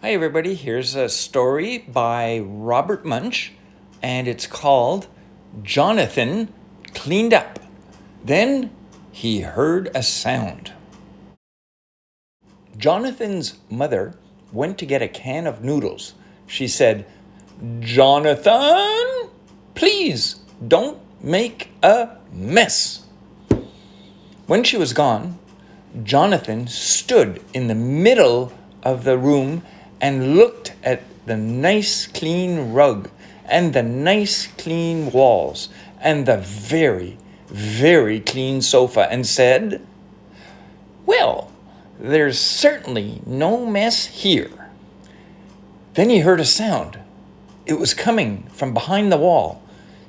Hi, everybody. Here's a story by Robert Munch, and it's called Jonathan Cleaned Up. Then he heard a sound. Jonathan's mother went to get a can of noodles. She said, "Jonathan, please don't make a mess." When she was gone, Jonathan stood in the middle of the room and looked at the nice clean rug and the nice clean walls and the very, very clean sofa and said, "Well, there's certainly no mess here." Then he heard a sound. It was coming from behind the wall.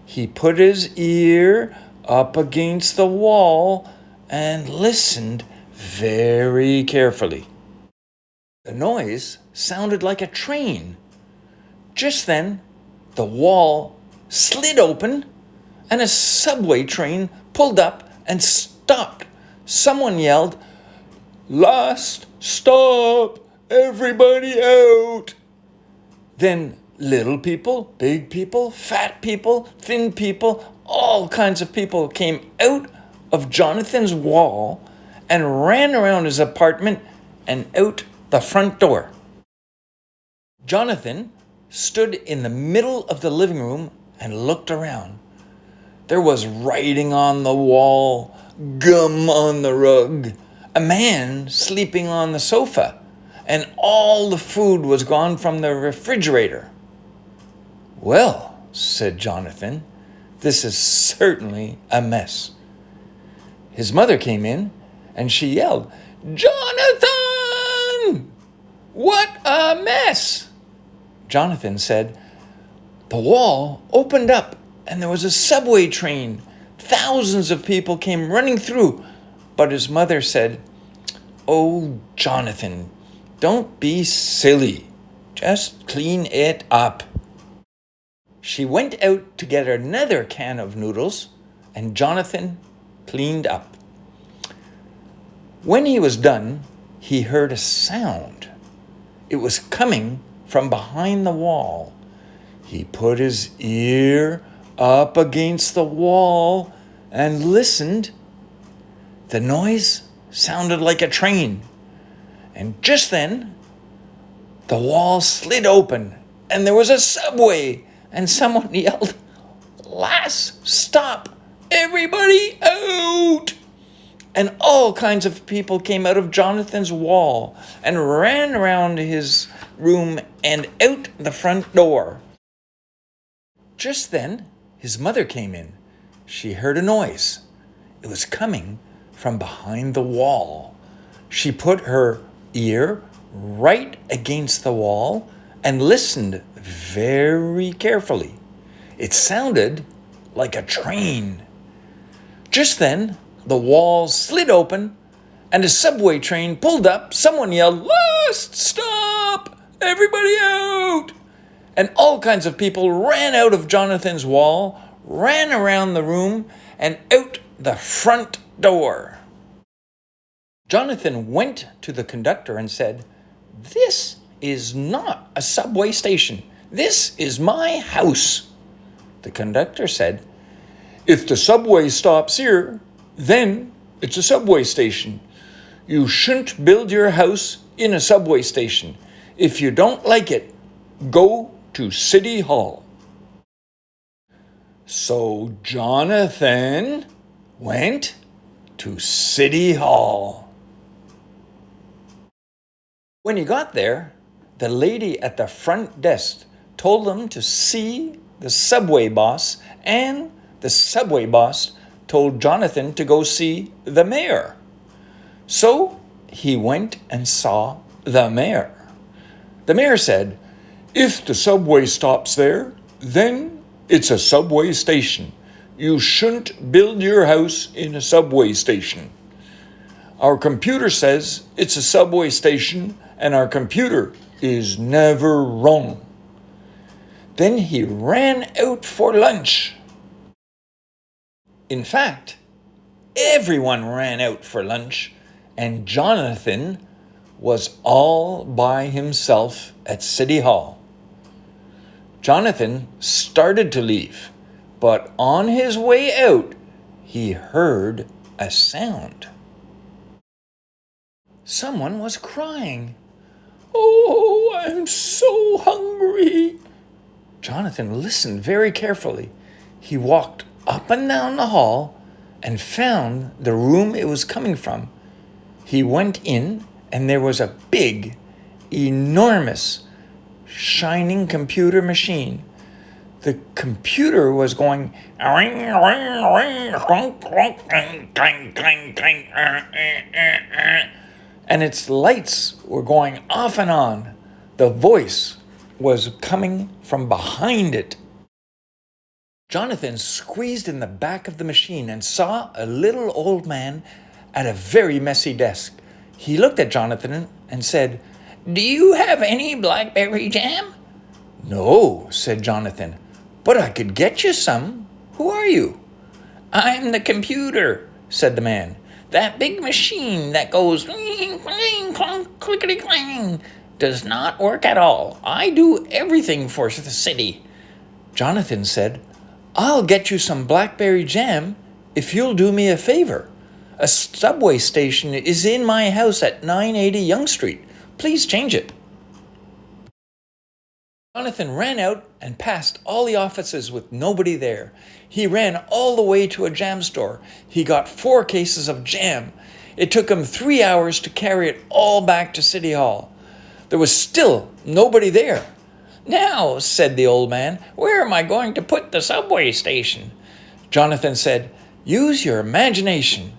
He put his ear up against the wall and listened very carefully. The noise sounded like a train. Just then, the wall slid open and a subway train pulled up and stopped. Someone yelled, "Last stop! Everybody out!" Then little people, big people, fat people, thin people, all kinds of people came out of Jonathan's wall and ran around his apartment and out the front door. Jonathan stood in the middle of the living room and looked around. There was writing on the wall, gum on the rug, a man sleeping on the sofa, and all the food was gone from the refrigerator. "Well," said Jonathan, "this is certainly a mess." His mother came in and she yelled, "Jonathan! What a mess!" Jonathan said, "The wall opened up and there was a subway train. Thousands of people came running through." But his mother said, "Oh, Jonathan, don't be silly. Just clean it up." She went out to get another can of noodles, and Jonathan cleaned up. When he was done, he heard a sound. It was coming from behind the wall. He put his ear up against the wall and listened. The noise sounded like a train. And just then, the wall slid open and there was a subway, and someone yelled, "Last stop! Everybody out!" And all kinds of people came out of Jonathan's wall and ran around his room and out the front door. Just then, his mother came in. She heard a noise. It was coming from behind the wall. She put her ear right against the wall and listened very carefully. It sounded like a train. Just then, the wall slid open and a subway train pulled up. Someone yelled, "Last stop! Everybody out!" And all kinds of people ran out of Jonathan's wall, ran around the room, and out the front door. Jonathan went to the conductor and said, "This is not a subway station. This is my house." The conductor said, "If the subway stops here, then it's a subway station. You shouldn't build your house in a subway station. If you don't like it, go to City Hall." So Jonathan went to City Hall. When he got there, the lady at the front desk told him to see the subway boss, and the subway boss told Jonathan to go see the mayor. So he went and saw the mayor. The mayor said, "If the subway stops there, then it's a subway station. You shouldn't build your house in a subway station. Our computer says it's a subway station, and our computer is never wrong." Then he ran out for lunch. In fact, everyone ran out for lunch, and Jonathan was all by himself at City Hall. Jonathan started to leave, but on his way out, he heard a sound. Someone was crying. "Oh, I'm so hungry." Jonathan listened very carefully. He walked up and down the hall and found the room it was coming from. He went in, and there was a big, enormous, shining computer machine. The computer was going, and its lights were going off and on. The voice was coming from behind it. Jonathan squeezed in the back of the machine and saw a little old man at a very messy desk. He looked at Jonathan and said, "Do you have any blackberry jam?" "No," said Jonathan, "but I could get you some. Who are you?" "I'm the computer," said the man. "That big machine that goes cling, clang, clunk, clickety clang does not work at all. I do everything for the city." Jonathan said, "I'll get you some blackberry jam if you'll do me a favor. A subway station is in my house at 980 Yonge Street. Please change it." Jonathan ran out and passed all the offices with nobody there. He ran all the way to a jam store. He got 4 cases of jam. It took him 3 hours to carry it all back to City Hall. There was still nobody there. "Now," said the old man, "where am I going to put the subway station?" Jonathan said, "Use your imagination."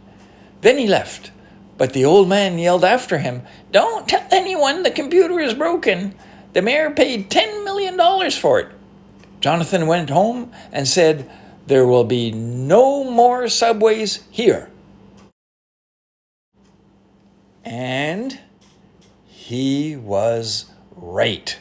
Then he left, but the old man yelled after him, "Don't tell anyone the computer is broken. The mayor paid $10 million for it." Jonathan went home and said, "There will be no more subways here." And he was right.